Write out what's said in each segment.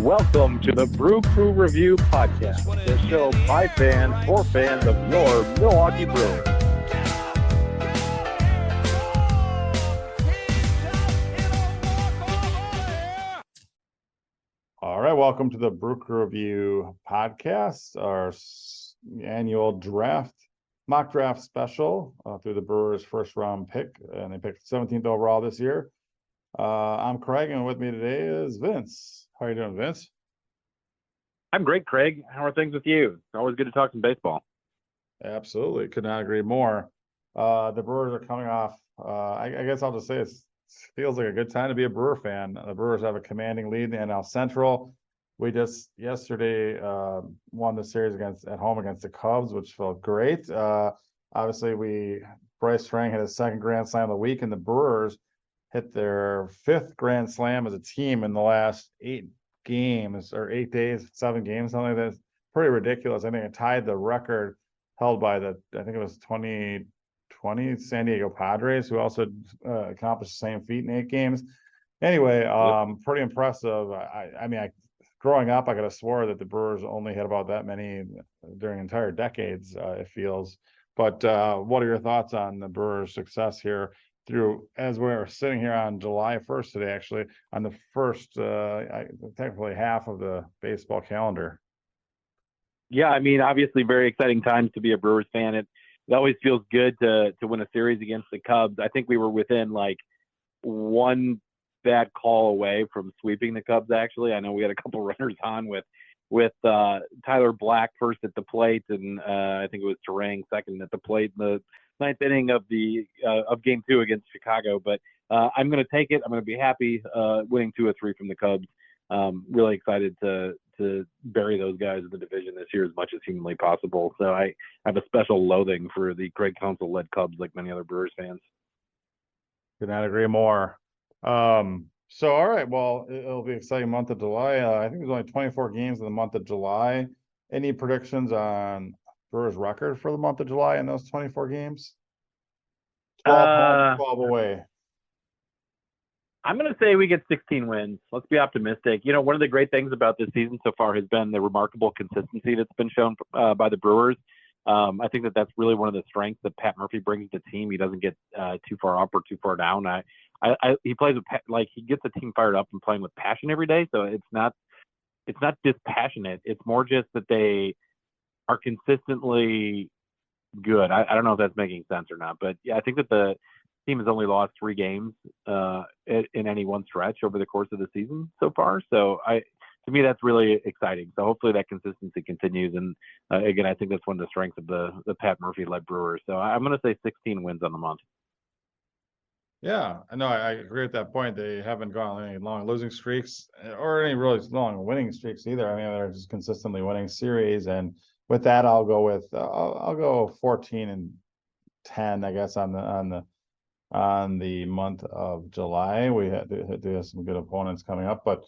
Welcome to the Brew Crew Review Podcast, the show by fans for fans of your Milwaukee Brewers. All right, welcome to the Brew Crew Review Podcast, our annual mock draft special through the Brewers' first round pick, and they picked 17th overall this year. I'm Craig, and with me today is Vince. How are you doing, Vince? I'm great, Craig. How are things with you? It's always good to talk some baseball. Absolutely, could not agree more. The Brewers are coming off. I guess I'll just say it feels like a good time to be a Brewer fan. The Brewers have a commanding lead in the NL Central. We just yesterday won the series at home against the Cubs, which felt great. Obviously, Bryce Strang hit his second grand slam of the week, and the Brewers hit their fifth grand slam as a team in the last 8 games or 8 days, 7 games, something like that. It's pretty ridiculous. I think it tied the record held by I think it was 2020 San Diego Padres, who also accomplished the same feat in 8 games. Anyway, pretty impressive. I mean, growing up, I could have swore that the Brewers only had about that many during entire decades, it feels. But what are your thoughts on the Brewers' success here as we're sitting here on July 1st today, actually, on the first, technically half of the baseball calendar? Yeah, I mean, obviously very exciting times to be a Brewers fan. It always feels good to win a series against the Cubs. I think we were within like one bad call away from sweeping the Cubs, actually. I know we had a couple runners on with Tyler Black first at the plate, and I think it was Terang second at the plate in the 9th inning of Game 2 against Chicago. But I'm going to take it. I'm going to be happy winning 2 or 3 from the Cubs. Really excited to bury those guys in the division this year as much as humanly possible. So I have a special loathing for the Craig Counsell-led Cubs, like many other Brewers fans. Could not agree more. So, all right, well, it'll be an exciting month of July. I think there's only 24 games in the month of July. Any predictions on Brewers' record for the month of July in those 24 games? 12 home, 12 away. I'm going to say we get 16 wins. Let's be optimistic. You know, one of the great things about this season so far has been the remarkable consistency that's been shown by the Brewers. I think that's really one of the strengths that Pat Murphy brings to the team. He doesn't get too far up or too far down. He plays with he gets the team fired up and playing with passion every day. So it's not dispassionate. It's more just that they are consistently good. I don't know if that's making sense or not, but yeah, I think that the team has only lost 3 games in any one stretch over the course of the season so far. So to me, that's really exciting. So hopefully that consistency continues. And again, I think that's one of the strengths of the Pat Murphy-led Brewers. So I'm going to say 16 wins on the month. Yeah, I know. I agree with that point. They haven't gone on any long losing streaks or any really long winning streaks either. I mean, they're just consistently winning series. And with that, I'll go 14-10, I guess, on the month of July. We have some good opponents coming up, but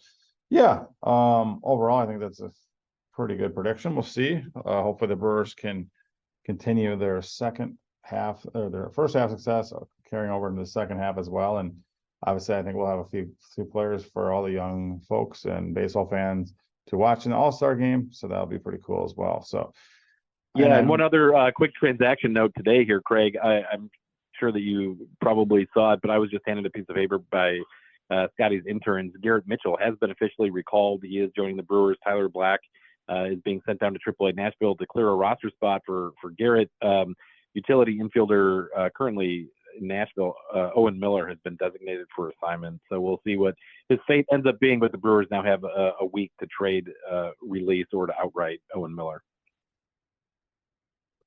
yeah, overall, I think that's a pretty good prediction. We'll see. Hopefully the Brewers can continue their second half or their first half success carrying over into the second half as well. And obviously, I think we'll have a few players for all the young folks and baseball fans to watch in the All-Star game. So that'll be pretty cool as well. So yeah, and one other quick transaction note today here, Craig. I'm sure that you probably saw it, but I was just handed a piece of paper by Scotty's interns. Garrett Mitchell has been officially recalled. He is joining the Brewers. Tyler Black is being sent down to AAA Nashville to clear a roster spot for Garrett. Utility infielder currently in Nashville, Owen Miller, has been designated for assignment. So we'll see what his fate ends up being, but the Brewers now have a week to trade, release, or to outright Owen Miller.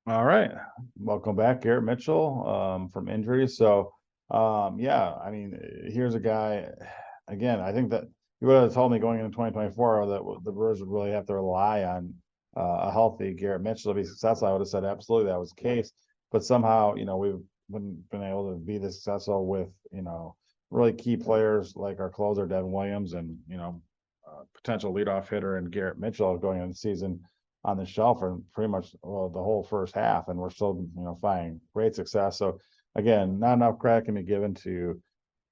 All right. Welcome back, Garrett Mitchell, from injury. So, yeah, I mean, here's a guy, again, I think that you would have told me going into 2024 that the Brewers would really have to rely on a healthy Garrett Mitchell to be successful. I would have said absolutely that was the case. But somehow, we've been able to be this successful with, really key players like our closer, Devin Williams, and, potential leadoff hitter and Garrett Mitchell going into the season on the shelf for pretty much the whole first half, and we're still finding great success. So again, not enough credit can be given to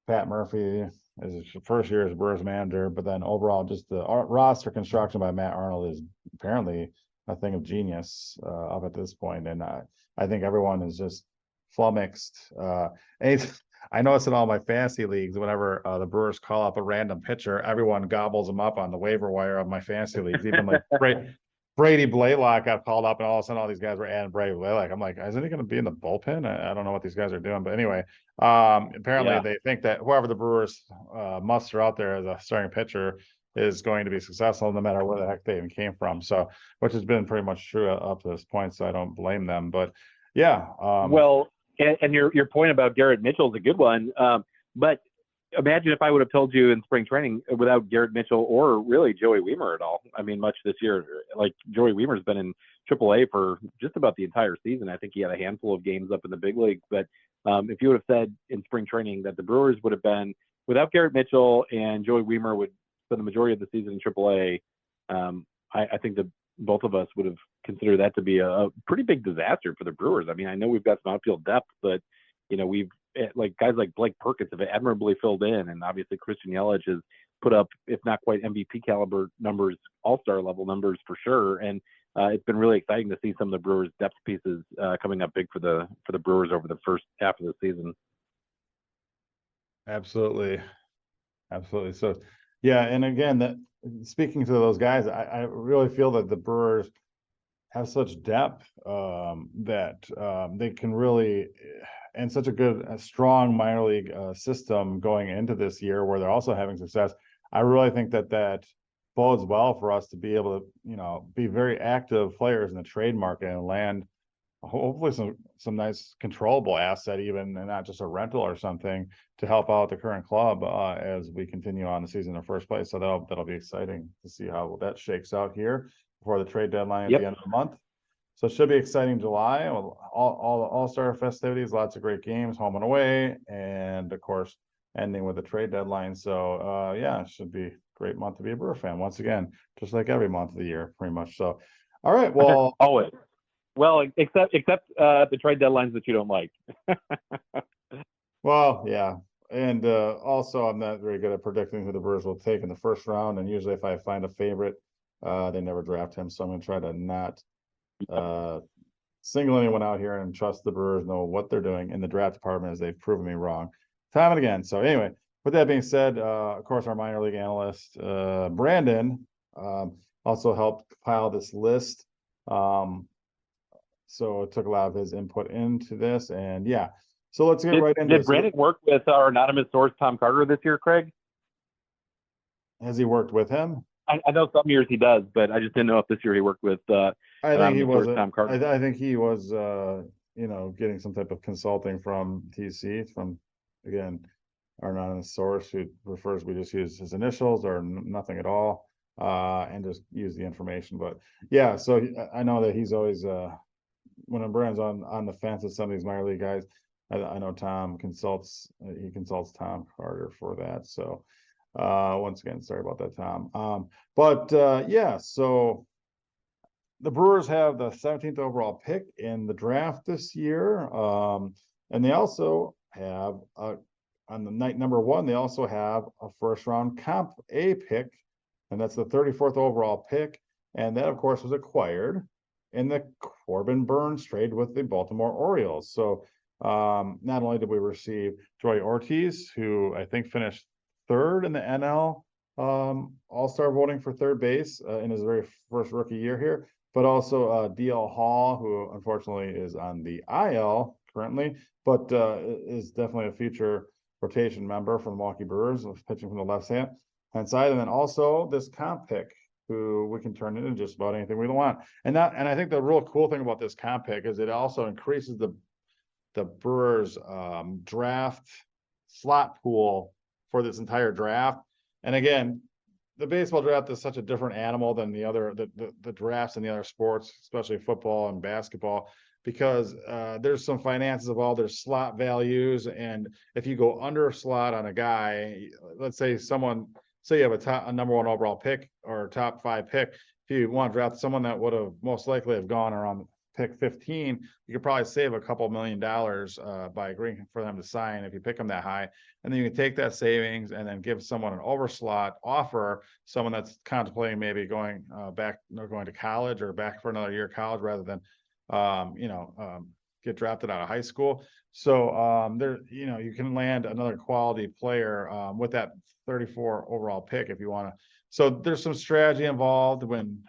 Pat Murphy his first year as Brewers manager, but then overall, just the roster construction by Matt Arnold is apparently a thing of genius up at this point, and I think everyone is just flummoxed. And I notice in all my fantasy leagues, whenever the Brewers call up a random pitcher, everyone gobbles them up on the waiver wire of my fantasy leagues. Even like Brady Blaylock got called up, and all of a sudden, all these guys were adding Brady Blaylock. I'm like, isn't he going to be in the bullpen? I don't know what these guys are doing, but anyway, apparently they think that whoever the Brewers muster out there as a starting pitcher is going to be successful, no matter where the heck they even came from. So, which has been pretty much true up to this point. So I don't blame them. But yeah, well, and your point about Garrett Mitchell is a good one. But imagine if I would have told you in spring training without Garrett Mitchell or really Joey Weimer at all. I mean, much this year, like Joey Weimer's been in AAA for just about the entire season. I think he had a handful of games up in the big leagues. But if you would have said in spring training that the Brewers would have been without Garrett Mitchell and Joey Weimer would spend the majority of the season in AAA, I think that both of us would have considered that to be a pretty big disaster for the Brewers. I mean, I know we've got some outfield depth, but we've like guys like Blake Perkins have admirably filled in, and obviously Christian Yelich has put up, if not quite MVP caliber numbers, all-star level numbers for sure. And it's been really exciting to see some of the Brewers depth pieces coming up big for the Brewers over the first half of the season. Absolutely. So, yeah, and again, that speaking to those guys, I really feel that the Brewers have such depth that they can really, and such a strong minor league system going into this year where they're also having success. I really think that bodes well for us to be able to, be very active players in the trade market and land hopefully some nice controllable asset, even, and not just a rental or something, to help out the current club as we continue on the season in the first place. So that'll be exciting to see how that shakes out here before the trade deadline at the end of the month. So it should be exciting July. All the All-Star festivities, lots of great games, home and away, and of course ending with the trade deadline. So yeah, it should be a great month to be a Brewer fan once again, just like every month of the year, pretty much. So, all right, well, always. Well, except the trade deadlines that you don't like. Well, yeah. And also, I'm not very good at predicting who the Brewers will take in the first round. And usually, if I find a favorite, they never draft him. So I'm going to try to not single anyone out here and trust the Brewers know what they're doing in the draft department, as they've proven me wrong time and again. So anyway, with that being said, of course, our minor league analyst, Brandon, also helped compile this list. So it took a lot of his input into this, and yeah. So let's get right into this. Did Brandon work with our anonymous source, Tom Carter, this year, Craig? Has he worked with him? I know some years he does, but I just didn't know if this year he worked with I think he was Tom Carter. I think he was getting some type of consulting from TC, from, again, our anonymous source, who prefers we just use his initials or nothing at all, and just use the information. But yeah, so I know that he's always when Brandon's on the fence with some of these minor league guys, I know Tom consults Tom Carter for that. So once again, sorry about that, Tom. But yeah, so the Brewers have the 17th overall pick in the draft this year. And they also have on the night number 1, they also have a first round comp A pick, and that's the 34th overall pick. And that, of course, was acquired in the Corbin Burns trade with the Baltimore Orioles. So not only did we receive Joey Ortiz, who I think finished 3rd in the NL All-Star voting for third base in his very first rookie year here, but also DL Hall, who unfortunately is on the IL currently, but is definitely a future rotation member for the Milwaukee Brewers, pitching from the left hand side. And then also this comp pick, who we can turn into just about anything we want. And I think the real cool thing about this comp pick is it also increases the Brewers draft slot pool for this entire draft. And again, the baseball draft is such a different animal than the drafts in the other sports, especially football and basketball, because there's some finances involved, there's slot values. And if you go under a slot on a guy, let's say you have a number 1 overall pick or top 5 pick, if you want to draft someone that would have most likely have gone around pick 15, you could probably save a couple $1 million by agreeing for them to sign if you pick them that high. And then you can take that savings and then give someone an overslot offer, someone that's contemplating maybe going back or going to college or back for another year of college rather than, get drafted out of high school. So there, you can land another quality player with that 34 overall pick if you want to. So there's some strategy involved when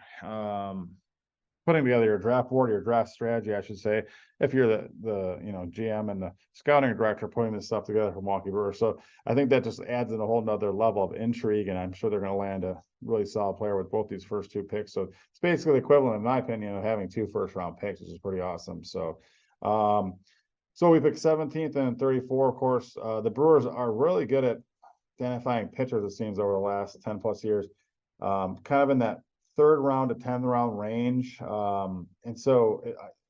putting together your draft board, your draft strategy, I should say, if you're the GM and the scouting director putting this stuff together for Milwaukee Brewers. So I think that just adds in a whole nother level of intrigue, and I'm sure they're going to land a really solid player with both these first 2 picks. So it's basically the equivalent, in my opinion, of having 2 first-round picks, which is pretty awesome. So so we picked 17th and 34. Of course, the Brewers are really good at identifying pitchers, it seems, over the last 10 plus years, kind of in that 3rd round to 10th round range. And so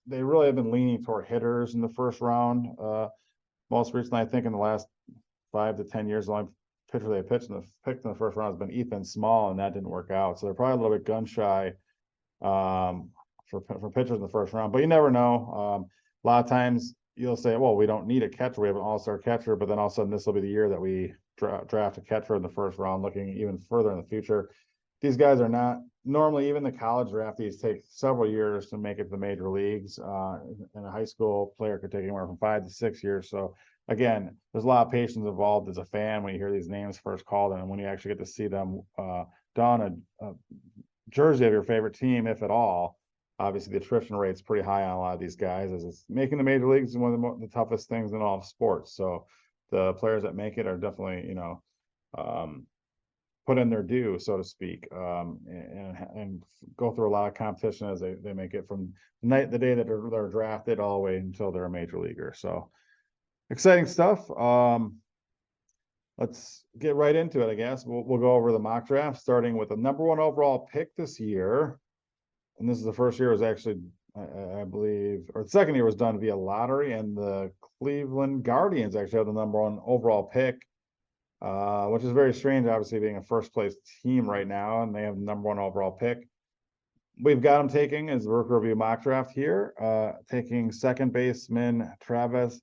they really have been leaning toward hitters in the 1st round. Most recently, I think in the last 5 to 10 years, the only pitcher they picked in the 1st round has been Ethan Small, and that didn't work out. So they're probably a little bit gun shy for pitchers in the 1st round, but you never know. A lot of times you'll say, well, we don't need a catcher. We have an all-star catcher, but then all of a sudden this will be the year that we draft a catcher in the 1st round, looking even further in the future. These guys are not normally, even the college draftees take several years to make it to the major leagues. And a high school player could take anywhere from 5 to 6 years. So again, there's a lot of patience involved as a fan when you hear these names first called, and when you actually get to see them don a jersey of your favorite team, if at all. Obviously, the attrition rate's pretty high on a lot of these guys, as it's making the major leagues is one of the toughest things in all of sports. So the players that make it are definitely, put in their due, so to speak, and go through a lot of competition as they make it from the day that they're drafted all the way until they're a major leaguer. So exciting stuff. Let's get right into it, I guess. We'll go over the mock draft, starting with the number 1 overall pick this year. And this is the 1st year it was actually, I believe, or the 2nd year was done via lottery, and the Cleveland Guardians actually have the number 1 overall pick, which is very strange, obviously being a 1st place team right now, and they have the number 1 overall pick. We've got them taking, as the Rookie Review mock draft here, taking 2nd baseman Travis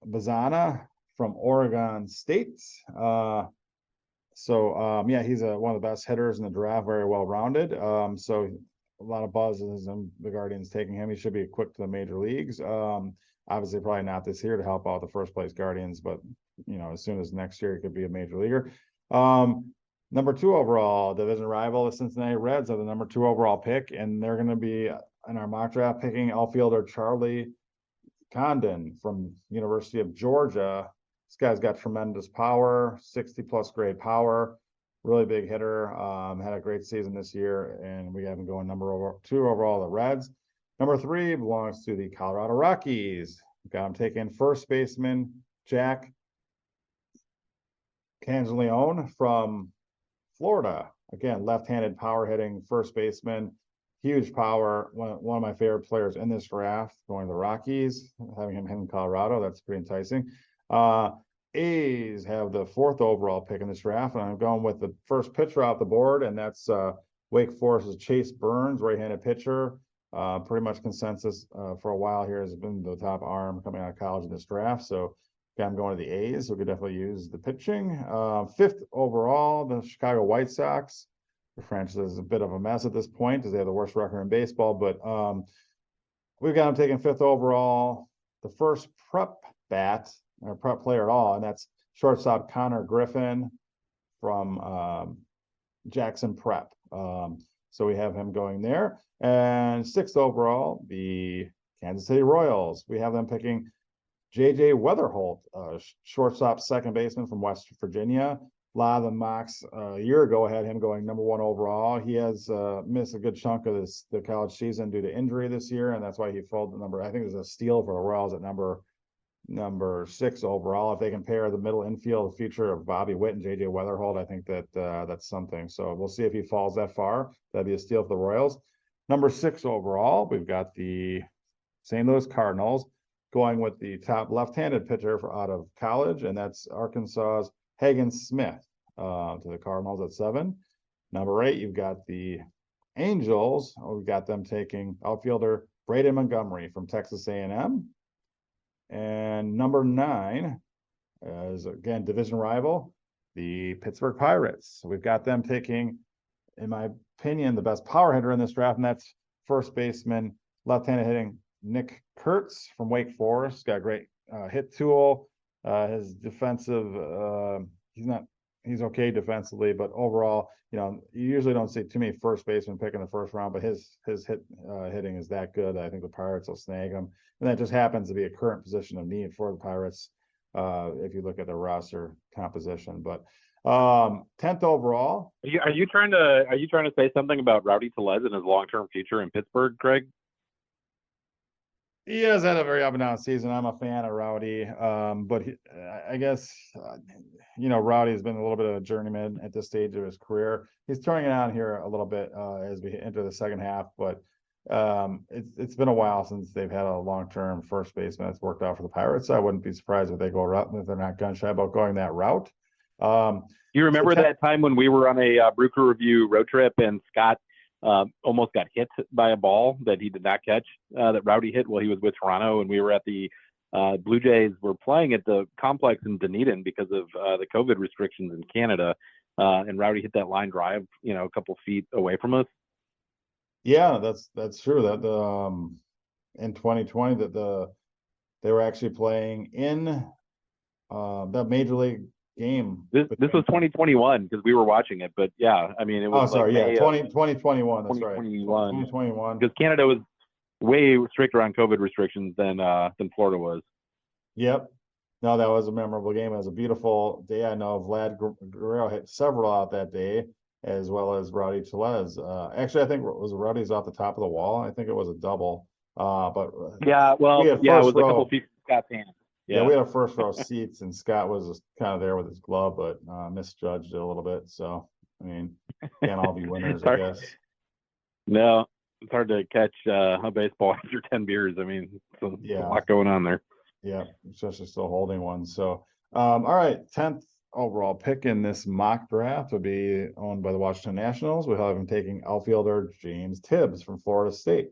Bazana from Oregon State. Yeah, he's one of the best hitters in the draft, very well-rounded. So a lot of buzz as the Guardians taking him. He should be quick to the major leagues. Obviously, probably not this year to help out the 1st place Guardians, but as soon as next year, he could be a major leaguer. Number 2 overall, division rival, the Cincinnati Reds, are the number 2 overall pick, and they're going to be in our mock draft picking outfielder Charlie Condon from University of Georgia. This guy's got tremendous power, 60+ grade power. Really big hitter, had a great season this year, and we have him going number 2 overall, the Reds. Number 3 belongs to the Colorado Rockies. We've got him taking 1st baseman Jack Canzaleone from Florida. Again, left-handed power hitting 1st baseman, huge power. One of my favorite players in this draft, going to the Rockies, having him in Colorado, that's pretty enticing. A's have the 4th overall pick in this draft, and I'm going with the 1st pitcher off the board, and that's Wake Forest's Chase Burns, right-handed pitcher. Pretty much consensus for a while here has been the top arm coming out of college in this draft. So I'm going to the A's, so we could definitely use the pitching. 5th overall, the Chicago White Sox. The franchise is a bit of a mess at this point because they have the worst record in baseball, but we've got them taking 5th overall, the 1st prep bat, or prep player at all, and that's shortstop Connor Griffin from Jackson Prep. So we have him going there. And 6th overall, the Kansas City Royals. We have them picking J.J. Weatherholt, shortstop 2nd baseman from West Virginia. A lot of the mocks a year ago had him going number 1 overall. He has missed a good chunk of the college season due to injury this year, and that's why he fell to number, I think it was a steal for the Royals at number 6 overall. If they compare the middle infield, the future of Bobby Witt and J.J. Weatherholt, I think that that's something. So we'll see if he falls that far. That'd be a steal for the Royals. Number 6 overall, we've got the St. Louis Cardinals going with the top left-handed pitcher out of college, and that's Arkansas's Hagen Smith to the Cardinals at 7. Number 8, you've got the Angels. We've got them taking outfielder Braden Montgomery from Texas A&M. And number 9 is, again, division rival, the Pittsburgh Pirates. So we've got them taking, in my opinion, the best power hitter in this draft, and that's first baseman, left-handed hitting Nick Kurtz from Wake Forest. Got a great hit tool. His defensive, he's okay defensively, but overall, you usually don't see too many first basemen pick in the first round, but his hitting is that good. I think the Pirates will snag him, and that just happens to be a current position of need for the Pirates. If you look at the roster composition, but 10th overall. Are you trying to say something about Rowdy Tellez and his long-term future in Pittsburgh, Craig? He has had a very up and down season. I'm a fan of Rowdy, but I guess Rowdy has been a little bit of a journeyman at this stage of his career. He's turning it on here a little bit as we enter the second half, but it's been a while since they've had a long-term first baseman that's worked out for the Pirates. I wouldn't be surprised if they go route if they're not gun shy about going that route. You remember that time when we were on a Brew Crew Review road trip and Scott almost got hit by a ball that he did not catch, that Rowdy hit while he was with Toronto, and we were at the Blue Jays were playing at the complex in Dunedin because of the COVID restrictions in Canada, and Rowdy hit that line drive, a couple feet away from us. Yeah, that's true. That in 2020 that they were actually playing in the major league game. This was 2021 because we were watching it, but yeah, I mean it was. 2021. That's right. 2021. Because Canada was way stricter on COVID restrictions than Florida was. Yep. No, that was a memorable game. It was a beautiful day. I know Vlad Guerrero hit several out that day, as well as Rowdy Tellez. Actually, I think it was Rowdy's off the top of the wall. I think it was a double. But yeah, well, it was a couple feet from Scott's hand. Yeah, we had first row seats, and Scott was just kind of there with his glove, but misjudged it a little bit. So, I mean, can't all be winners, I guess. No, it's hard to catch a baseball after 10 beers. I mean, a lot going on there. Yeah, especially still holding one. So, all right, 10th overall pick in this mock draft would be owned by the Washington Nationals. We'll have him taking outfielder James Tibbs from Florida State.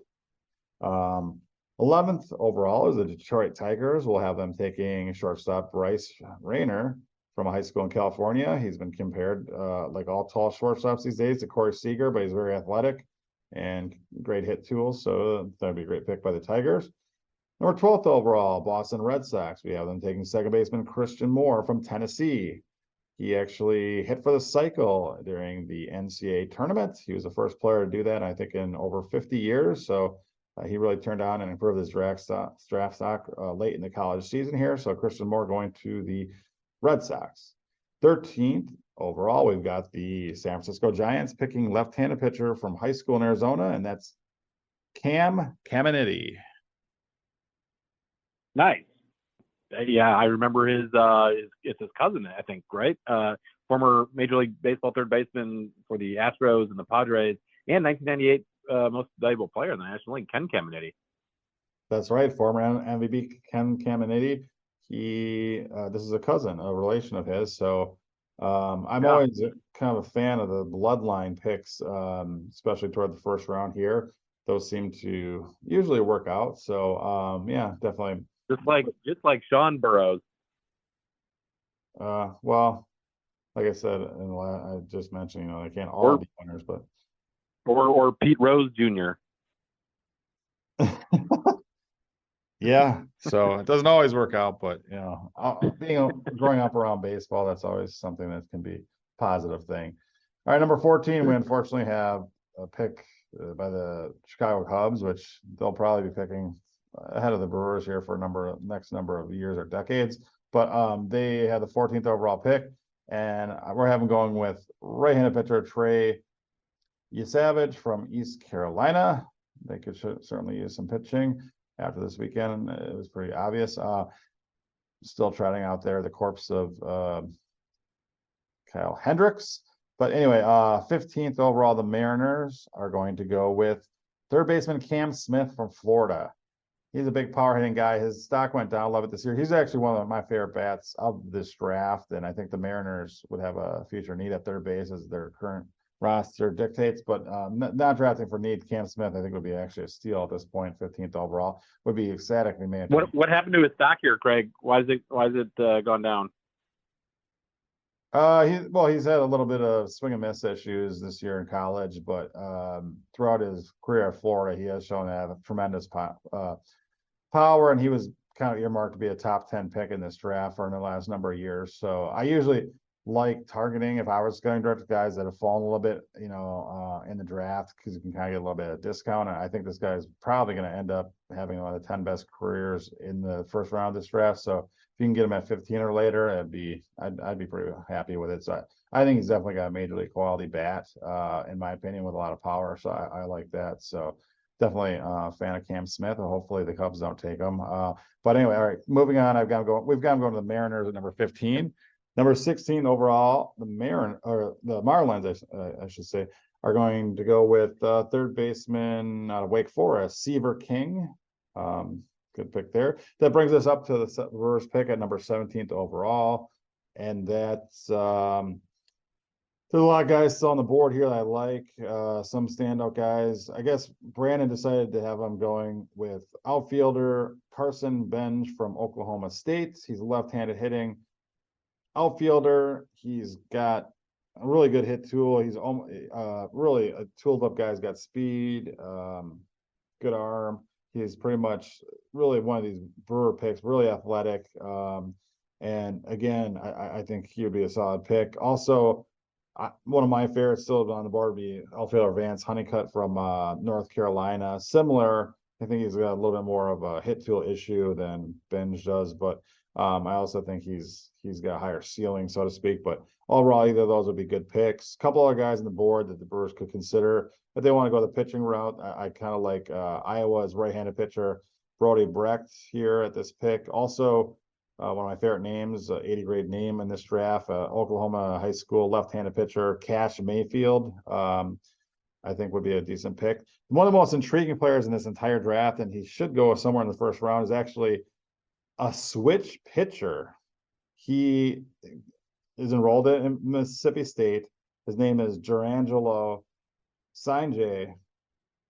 11th overall is the Detroit Tigers. We'll have them taking shortstop Bryce Rayner from a high school in California. He's been compared, like all tall shortstops these days, to Corey Seager, but he's very athletic and great hit tools. So that'd be a great pick by the Tigers. Number 12th overall, Boston Red Sox. We have them taking second baseman Christian Moore from Tennessee. He actually hit for the cycle during the NCAA tournament. He was the first player to do that, I think, in over 50 years. So he really turned on and improved his draft stock late in the college season here. So Christian Moore going to the Red Sox. 13th overall, we've got the San Francisco Giants picking left-handed pitcher from high school in Arizona, and that's Cam Caminiti. Nice. Yeah, I remember it's his cousin, I think, right? Former Major League Baseball third baseman for the Astros and the Padres, and 1998 most valuable player in the National League, Ken Caminiti. That's right, former MVP Ken Caminiti. This is a cousin, a relation of his. So I'm always kind of a fan of the bloodline picks, especially toward the first round here. Those seem to usually work out. So yeah, definitely. Just like Sean Burrows. Well, like I said, I just mentioned, they can't all be winners, but or Pete Rose Jr. Yeah, so it doesn't always work out, but growing up around baseball, that's always something that can be a positive thing. All right, number 14, we unfortunately have a pick by the Chicago Cubs, which they'll probably be picking ahead of the Brewers here for next number of years or decades. But they had the 14th overall pick, and we're having going with right-handed pitcher Trey Yesavage from East Carolina. They could certainly use some pitching after this weekend. It was pretty obvious. Still trotting out there the corpse of Kyle Hendricks. But anyway, 15th overall, the Mariners are going to go with third baseman Cam Smith from Florida. He's a big power hitting guy. His stock went down a little bit this year. He's actually one of my favorite bats of this draft, and I think the Mariners would have a future need at third base as their current roster dictates, but not drafting for need. Cam Smith, I think, would be actually a steal at this point. 15th overall would be ecstatic in my opinion. What happened to his stock here, Craig? Why is it gone down? He's had a little bit of swing and miss issues this year in college, but throughout his career at Florida, he has shown to have a tremendous power, and he was kind of earmarked to be a top 10 pick in this draft for in the last number of years. So I usually like targeting, if I was going direct, guys that have fallen a little bit, in the draft, because you can kind of get a little bit of discount. And I think this guy is probably going to end up having one of the 10 best careers in the first round of this draft. So if you can get him at 15 or later, I'd be pretty happy with it. So I think he's definitely got a major league quality bat, in my opinion, with a lot of power. So I like that. So definitely a fan of Cam Smith, and hopefully the Cubs don't take him. But anyway, all right, moving on. We've got him going to the Mariners at number 15. Number 16 overall, the Marlins, I should say, are going to go with third baseman out of Wake Forest, Seaver King. Good pick there. That brings us up to the reverse pick at number 17th overall. And that's there's a lot of guys still on the board here that I like. Some standout guys. I guess Brandon decided to have him going with outfielder Carson Bench from Oklahoma State. He's left-handed hitting outfielder. He's got a really good hit tool. He's really a tooled up guy. He's got speed, good arm. He's pretty much really one of these Brewer picks, really athletic. And again, I think he would be a solid pick. Also, one of my favorites still on the board would be outfielder Vance Honeycutt from North Carolina. Similar, I think he's got a little bit more of a hit tool issue than Benj does, but I also think he's got a higher ceiling, so to speak. But overall, either of those would be good picks. A couple other guys on the board that the Brewers could consider if they want to go the pitching route. I kind of like Iowa's right-handed pitcher Brody Brecht here at this pick. Also, one of my favorite names, 80 grade name in this draft, Oklahoma high school left-handed pitcher Cash Mayfield. I think would be a decent pick. One of the most intriguing players in this entire draft, and he should go somewhere in the first round, is actually a switch pitcher. He is enrolled in Mississippi State. His name is Jurangelo Sanjay,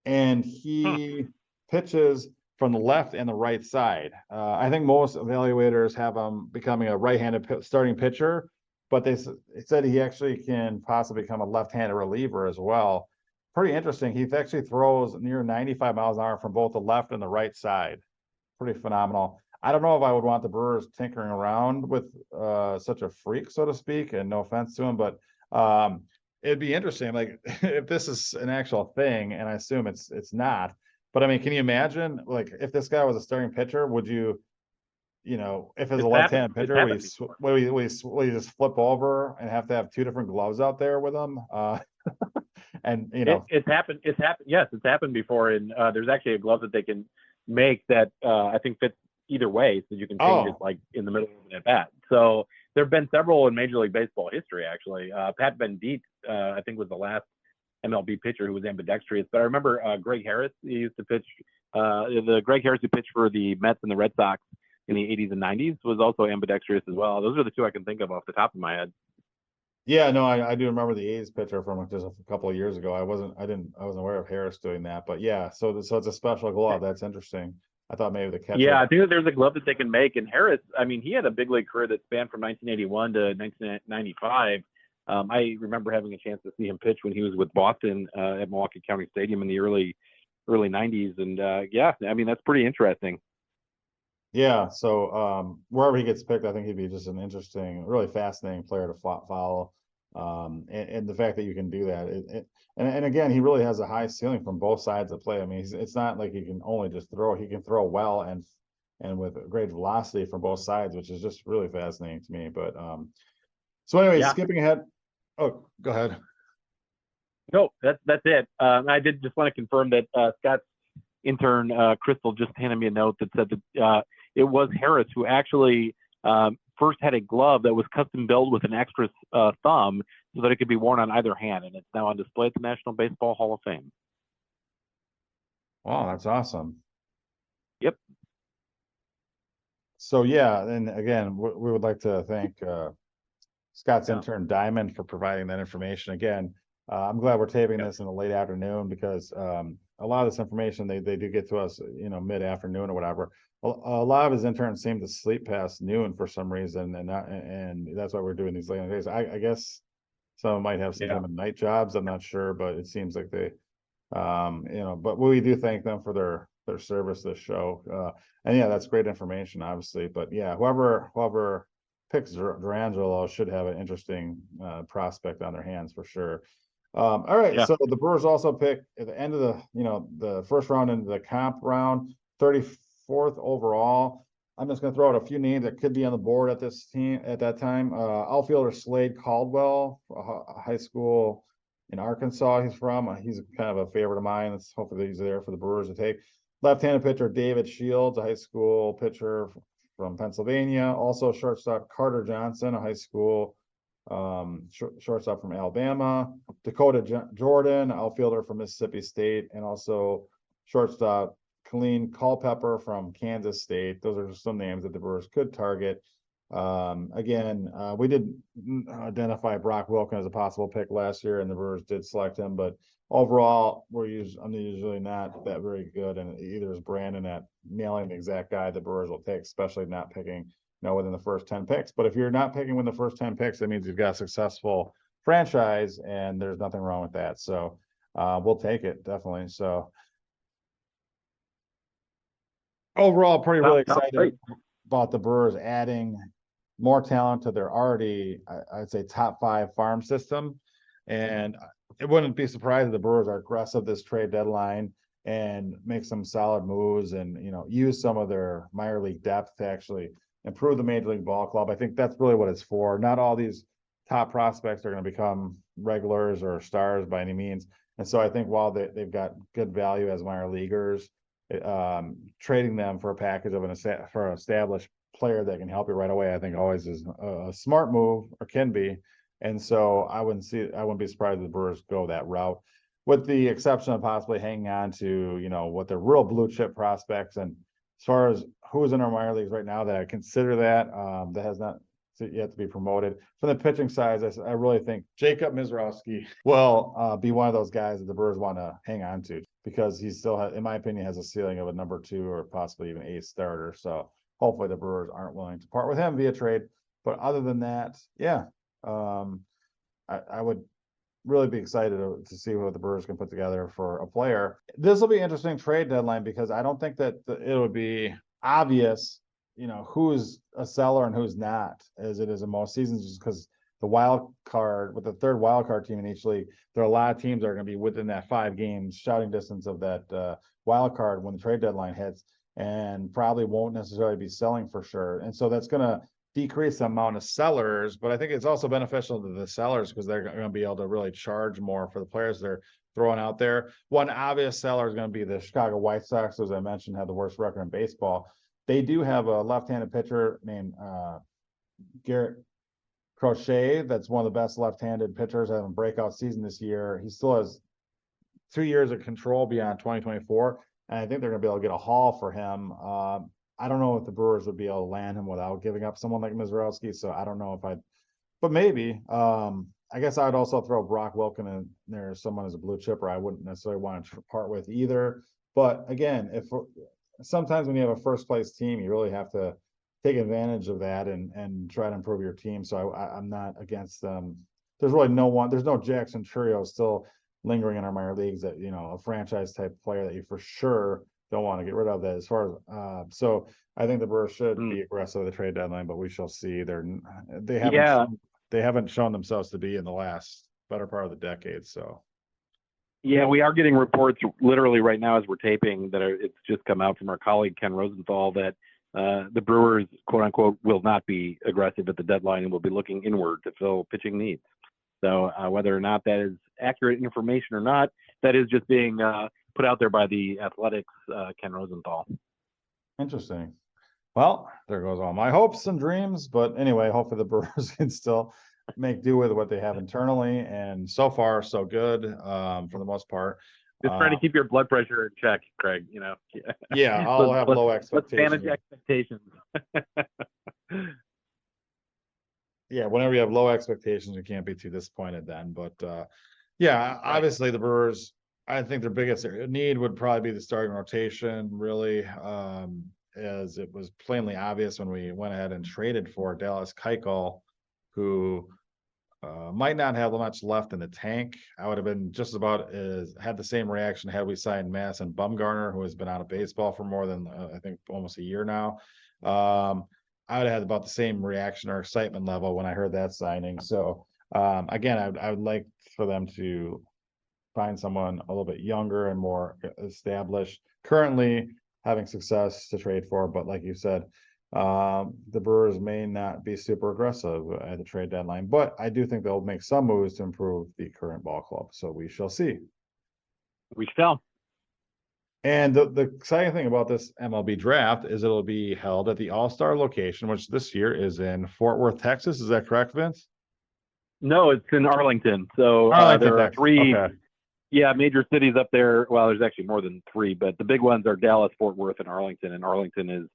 and he pitches from the left and the right side. I think most evaluators have him becoming a right-handed starting pitcher, but they said he actually can possibly become a left-handed reliever as well. Pretty interesting. He actually throws near 95 miles an hour from both the left and the right side. Pretty phenomenal. I don't know if I would want the Brewers tinkering around with such a freak, so to speak, and no offense to him, but it'd be interesting. Like if this is an actual thing, and I assume it's not. But I mean, can you imagine, like, if this guy was a starting pitcher, would you, if it's a left-handed pitcher, will you just flip over and have to have two different gloves out there with him? And it's happened. Yes, it's happened before. And there's actually a glove that they can make that I think fits either way, so you can change it like in the middle of an at bat. So there have been several in Major League Baseball history, actually. Pat Venditte, I think, was the last MLB pitcher who was ambidextrous. But I remember Greg Harris. He used to pitch. The Greg Harris who pitched for the Mets and the Red Sox in the 80s and 90s was also ambidextrous as well. Those are the two I can think of off the top of my head. Yeah, no, I do remember the A's pitcher from just a couple of years ago. I wasn't aware of Harris doing that, but yeah, so it's a special glove. That's interesting. I thought maybe the catcher. Yeah, I think that there's a glove that they can make. And Harris, I mean, he had a big league career that spanned from 1981 to 1995. I remember having a chance to see him pitch when he was with Boston at Milwaukee County Stadium in the early 90s. And yeah, I mean, that's pretty interesting. Yeah, so wherever he gets picked, I think he'd be just an interesting, really fascinating player to follow. And the fact that you can do that, and again, he really has a high ceiling from both sides of play. I mean, it's not like he can only just throw; he can throw well and with great velocity from both sides, which is just really fascinating to me. But so anyway, skipping ahead. Oh, go ahead. No, that's it. I did just want to confirm that Scott's intern Crystal just handed me a note that said that it was Harris who actually first had a glove that was custom built with an extra thumb so that it could be worn on either hand, and it's now on display at the National Baseball Hall of Fame. Wow, that's awesome. Yep. So yeah, and again, we would like to thank Scott's intern Diamond for providing that information. Again, I'm glad we're taping this in the late afternoon because a lot of this information they do get to us, mid-afternoon or whatever. A lot of his interns seem to sleep past noon for some reason, and that's why we're doing these late days. I guess some might have some kind of night jobs. I'm not sure, but it seems like they, but we do thank them for their service this show. And yeah, that's great information, obviously. But yeah, whoever picks Durangelo should have an interesting prospect on their hands for sure. All right, so the Brewers also picked at the end of the first round into the comp round, 34th overall. I'm just going to throw out a few names that could be on the board at this team at that time. Outfielder Slade Caldwell, a high school in Arkansas. He's from. He's kind of a favorite of mine. Let's hopefully he's there for the Brewers to take. Left-handed pitcher David Shields, a high school pitcher from Pennsylvania. Also shortstop Carter Johnson, a high school shortstop from Alabama. Dakota Jordan, outfielder from Mississippi State, and also shortstop Colleen Culpepper from Kansas State. Those are some names that the Brewers could target. Again, we did identify Brock Wilken as a possible pick last year, and the Brewers did select him. But overall, I'm usually not that very good, and either is Brandon at nailing the exact guy the Brewers will take, especially not picking within the first 10 picks. But if you're not picking within the first 10 picks, that means you've got a successful franchise, and there's nothing wrong with that. So we'll take it, definitely. So overall, really excited about the Brewers adding more talent to their already, I'd say, top 5 farm system. And it wouldn't be surprised if the Brewers are aggressive this trade deadline and make some solid moves and, use some of their minor league depth to actually improve the Major League Ball Club. I think that's really what it's for. Not all these top prospects are going to become regulars or stars by any means. And so I think while they've got good value as minor leaguers, trading them for a package of for an established player that can help you right away, I think always is a smart move, or can be. And so I wouldn't be surprised if the Brewers go that route, with the exception of possibly hanging on to, what the real blue chip prospects. And as far as who's in our minor leagues right now that I consider that has not yet to be promoted. From the pitching side, I really think Jacob Mizrowski will be one of those guys that the Brewers want to hang on to, because he still, in my opinion, has a ceiling of a number 2 or possibly even 8 starter. So hopefully the Brewers aren't willing to part with him via trade. But other than that, yeah, I would really be excited to see what the Brewers can put together for a player. This will be an interesting trade deadline, because I don't think that it would be obvious, who's a seller and who's not, as it is in most seasons, just because the wild card, with the third wild card team in each league, there are a lot of teams that are going to be within that 5 games shouting distance of that wild card when the trade deadline hits, and probably won't necessarily be selling for sure. And so that's going to decrease the amount of sellers, but I think it's also beneficial to the sellers, because they're going to be able to really charge more for the players they're throwing out there. One obvious seller is going to be the Chicago White Sox, as I mentioned, have the worst record in baseball. They do have a left-handed pitcher named Garrett Crochet. That's one of the best left-handed pitchers, having a breakout season this year. He still has 2 years of control beyond 2024, and I think they're going to be able to get a haul for him. I don't know if the Brewers would be able to land him without giving up someone like Mizrowski, so I don't know if but maybe. I guess I'd also throw Brock Wilken in there as someone as a blue chipper I wouldn't necessarily want to part with either. But again, sometimes when you have a first place team, you really have to take advantage of that and try to improve your team. So I'm not against them. There's really there's no Jackson Trio still lingering in our minor leagues that, a franchise type player that you for sure don't want to get rid of. That as far as so I think the Brewers should be aggressive at the trade deadline, but we shall see. They haven't shown themselves to be in the last better part of the decade. So yeah, we are getting reports literally right now as we're taping that it's just come out from our colleague Ken Rosenthal that the Brewers, quote unquote, will not be aggressive at the deadline and will be looking inward to fill pitching needs. So whether or not that is accurate information or not, that is just being put out there by the Athletics, Ken Rosenthal. Interesting. Well, there goes all my hopes and dreams. But anyway, hopefully the Brewers can still make do with what they have internally. And so far, so good for the most part. Just trying to keep your blood pressure in check, Craig. Yeah, I'll have low expectations. Let's manage expectations. Yeah, whenever you have low expectations, you can't be too disappointed then. But Yeah, obviously the Brewers, I think their biggest need would probably be the starting rotation, really, as it was plainly obvious when we went ahead and traded for Dallas Keuchel, who might not have much left in the tank. I would have been just about had the same reaction had we signed Madison Bumgarner, who has been out of baseball for more than I think almost a year now. I would have had about the same reaction or excitement level when I heard that signing. So again, I would like for them to find someone a little bit younger and more established. Currently having success to trade for, but like you said, the Brewers may not be super aggressive at the trade deadline, but I do think they'll make some moves to improve the current ball club. So we shall see. We shall. And the exciting thing about this MLB draft is it'll be held at the All-Star location, which this year is in Fort Worth, Texas. Is that correct, Vince? No, it's in Arlington. So Arlington, there are Texas. three, Okay. major cities up there. Well, there's actually more than three, but the big ones are Dallas, Fort Worth, and Arlington is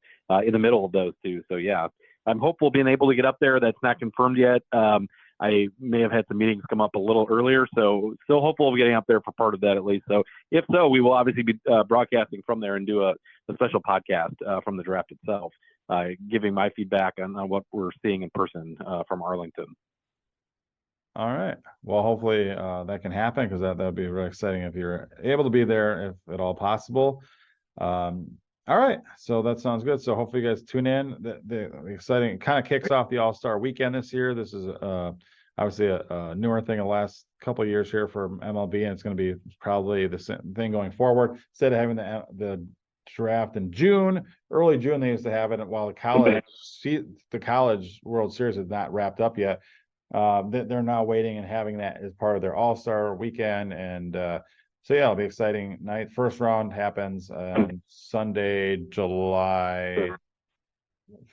in the middle of those two. So yeah, I'm hopeful being able to get up there. That's not confirmed yet. I may have had some meetings come up a little earlier, so still hopeful of getting up there for part of that at least. So if so, we will obviously be broadcasting from there and do a special podcast from the draft itself, giving my feedback on what we're seeing in person from Arlington. All right. Well, hopefully that can happen because that would be really exciting if you're able to be there, if at all possible. All right. So that sounds good. So hopefully you guys tune in. The exciting kind of kicks off the All-Star weekend this year. This is obviously a newer thing the last couple of years here for MLB, and it's going to be probably the same thing going forward. Instead of having the draft in June, early June, they used to have it while the college World Series is not wrapped up yet. They're now waiting and having that as part of their All-Star weekend. And so, yeah, it'll be exciting night. First round happens on Sunday, July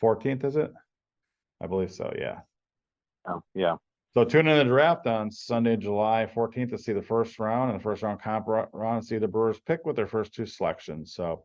14th, is it? I believe so, yeah. Oh, yeah. So tune in the draft on Sunday, July 14th to see the first round and the first round comp round and see the Brewers pick with their first two selections. So,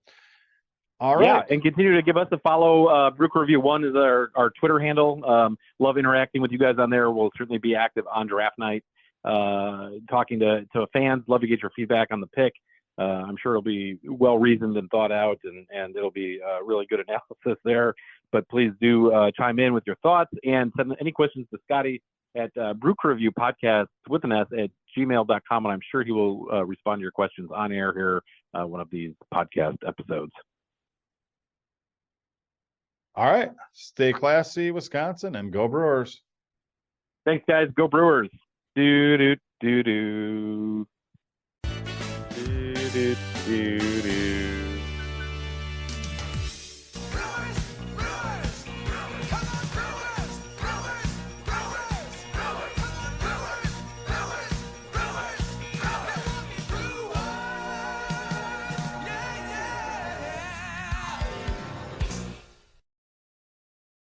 all right. Yeah, and continue to give us a follow. Brew Review 1 is our Twitter handle. Love interacting with you guys on there. We'll certainly be active on draft night, talking to fans. Love to get your feedback on the pick. I'm sure it'll be well reasoned and thought out, and it'll be really good analysis there. But please do chime in with your thoughts and send any questions to Scotty at Brew Review Podcast with an S at gmail.com, and I'm sure he will respond to your questions on air here one of these podcast episodes. All right. Stay classy, Wisconsin, and go Brewers. Thanks, guys. Go Brewers. Do, do, do, do.